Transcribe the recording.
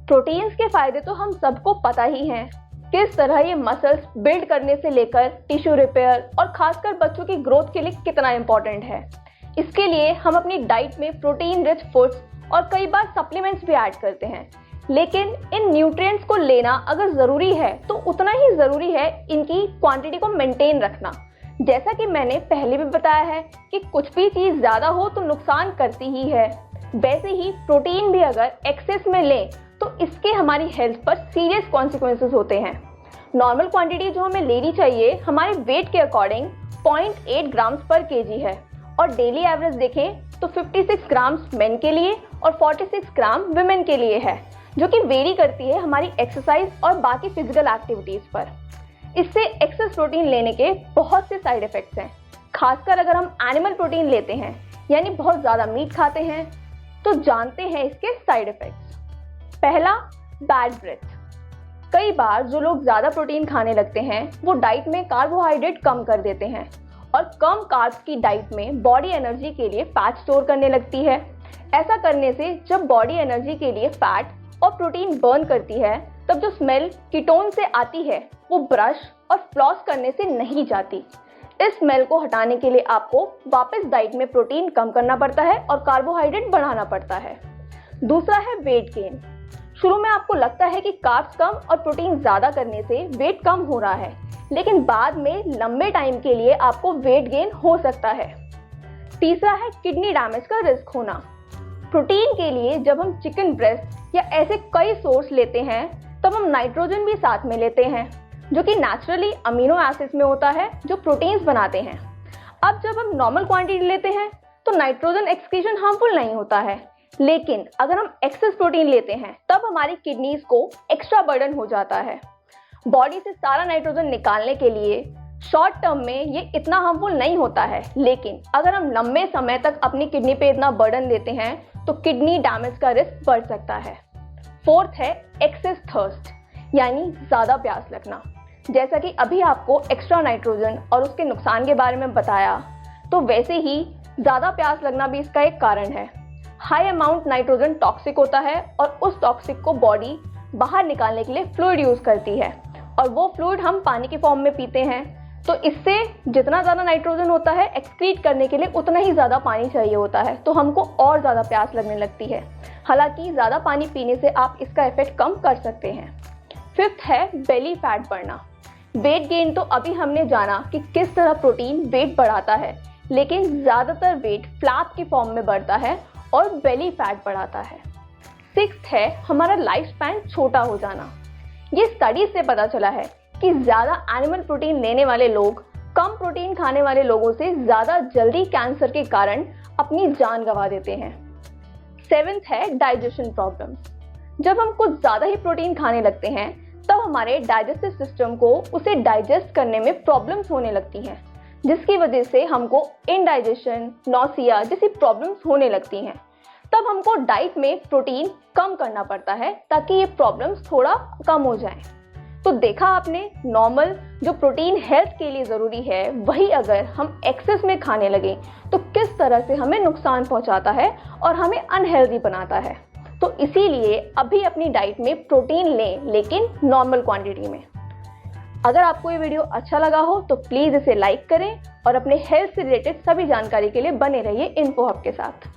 Proteins के फायदे तो हम सबको पता ही हैं, किस तरह ये मसल्स बिल्ड करने से लेकर टिश्यू रिपेयर और खासकर बच्चों की ग्रोथ के लिए कितना इम्पोर्टेंट है। इसके लिए हम अपनी डाइट में प्रोटीन रिच फूड्स और कई बार सप्लीमेंट्स भी ऐड करते हैं, लेकिन इन न्यूट्रिएंट्स को लेना अगर ज़रूरी है तो उतना ही ज़रूरी है इनकी क्वांटिटी को मेंटेन रखना। जैसा कि मैंने पहले भी बताया है कि कुछ भी चीज़ ज़्यादा हो तो नुकसान करती ही है, वैसे ही प्रोटीन भी अगर एक्सेस में लें तो इसके हमारी हेल्थ पर सीरियस कॉन्सिक्वेंसेस होते हैं। नॉर्मल क्वांटिटी जो हमें लेनी चाहिए हमारे वेट के अकॉर्डिंग 0.8 ग्राम्स पर केजी है और डेली एवरेज देखें तो 56 ग्राम्स मेन के लिए और 46 ग्राम विमेन के लिए है, जो कि वेरी करती है हमारी एक्सरसाइज और बाकी फिजिकल एक्टिविटीज़ पर। इससे एक्सेस प्रोटीन लेने के बहुत से साइड इफ़ेक्ट्स हैं, खासकर अगर हम एनिमल प्रोटीन लेते हैं यानी बहुत ज़्यादा मीट खाते हैं तो जानते हैं इसके साइड इफ़ेक्ट्स। पहला, बैड ब्रेथ। कई बार जो लोग ज़्यादा प्रोटीन खाने लगते हैं वो डाइट में कार्बोहाइड्रेट कम कर देते हैं और कम कार्ब्स की डाइट में बॉडी एनर्जी के लिए फैट स्टोर करने लगती है। ऐसा करने से जब बॉडी एनर्जी के लिए फैट और प्रोटीन बर्न करती है तब जो स्मेल कीटोन से आती है वो ब्रश और फ्लॉस करने से नहीं जाती। इस स्मेल को हटाने के लिए आपको वापस डाइट में प्रोटीन कम करना पड़ता है और कार्बोहाइड्रेट बढ़ाना पड़ता है। दूसरा है वेट गेन। शुरू में आपको लगता है कि कार्ब्स कम और प्रोटीन ज़्यादा करने से वेट कम हो रहा है, लेकिन बाद में लंबे टाइम के लिए आपको वेट गेन हो सकता है। तीसरा है किडनी डैमेज का रिस्क होना। प्रोटीन के लिए जब हम चिकन ब्रेस्ट या ऐसे कई सोर्स लेते हैं तब हम नाइट्रोजन भी साथ में लेते हैं, जो कि नेचुरली अमीनो एसिड्स में होता है जो प्रोटीन्स बनाते हैं। अब जब हम नॉर्मल क्वांटिटी लेते हैं तो नाइट्रोजन एक्सक्रीशन हार्मफुल नहीं होता है, लेकिन अगर हम एक्सेस प्रोटीन लेते हैं तब हमारी किडनीज को एक्स्ट्रा बर्डन हो जाता है। बॉडी से सारा नाइट्रोजन निकालने के लिए शॉर्ट टर्म में ये इतना हार्मफुल नहीं होता है, लेकिन अगर हम लंबे समय तक अपनी किडनी पे इतना बर्डन देते हैं तो किडनी डैमेज का रिस्क बढ़ सकता है। फोर्थ है एक्सेस थर्स्ट, यानी ज़्यादा प्यास लगना। जैसा कि अभी आपको एक्स्ट्रा नाइट्रोजन और उसके नुकसान के बारे में बताया, तो वैसे ही ज़्यादा प्यास लगना भी इसका एक कारण है। हाई अमाउंट नाइट्रोजन टॉक्सिक होता है और उस टॉक्सिक को बॉडी बाहर निकालने के लिए फ्लूइड यूज़ करती है और वो फ्लूइड हम पानी के फॉर्म में पीते हैं, तो इससे जितना ज़्यादा नाइट्रोजन होता है एक्सक्रीट करने के लिए उतना ही ज़्यादा पानी चाहिए होता है, तो हमको और ज़्यादा प्यास लगने लगती है। हालांकि ज़्यादा पानी पीने से आप इसका इफेक्ट कम कर सकते हैं। फिफ्थ है बेली फैट बढ़ना। वेट गेन तो अभी हमने जाना कि किस तरह प्रोटीन वेट बढ़ाता है, लेकिन ज़्यादातर वेट फ्लैप की फॉर्म में बढ़ता है और बेली फैट बढ़ाता है। सिक्स्थ है हमारा लाइफ स्पैन छोटा हो जाना। ये स्टडी से पता चला है कि ज़्यादा एनिमल प्रोटीन लेने वाले लोग कम प्रोटीन खाने वाले लोगों से ज़्यादा जल्दी कैंसर के कारण अपनी जान गंवा देते हैं। सेवेंथ है डाइजेशन प्रॉब्लम्स। जब हम कुछ ज़्यादा ही प्रोटीन खाने लगते हैं तब हमारे डाइजेस्टिव सिस्टम को उसे डाइजेस्ट करने में प्रॉब्लम्स होने लगती हैं, जिसकी वजह से हमको इंडाइजेशन, नौसिया जैसी प्रॉब्लम्स होने लगती हैं। तब हमको डाइट में प्रोटीन कम करना पड़ता है ताकि ये प्रॉब्लम्स थोड़ा कम हो जाएं। तो देखा आपने, नॉर्मल जो प्रोटीन हेल्थ के लिए ज़रूरी है वही अगर हम एक्सेस में खाने लगे तो किस तरह से हमें नुकसान पहुंचाता है और हमें अनहेल्दी बनाता है। तो इसीलिए अभी अपनी डाइट में प्रोटीन लें, लेकिन नॉर्मल क्वांटिटी में। अगर आपको ये वीडियो अच्छा लगा हो तो प्लीज़ इसे लाइक करें और अपने हेल्थ से रिलेटेड सभी जानकारी के लिए बने रहिए इन्फो हब के साथ।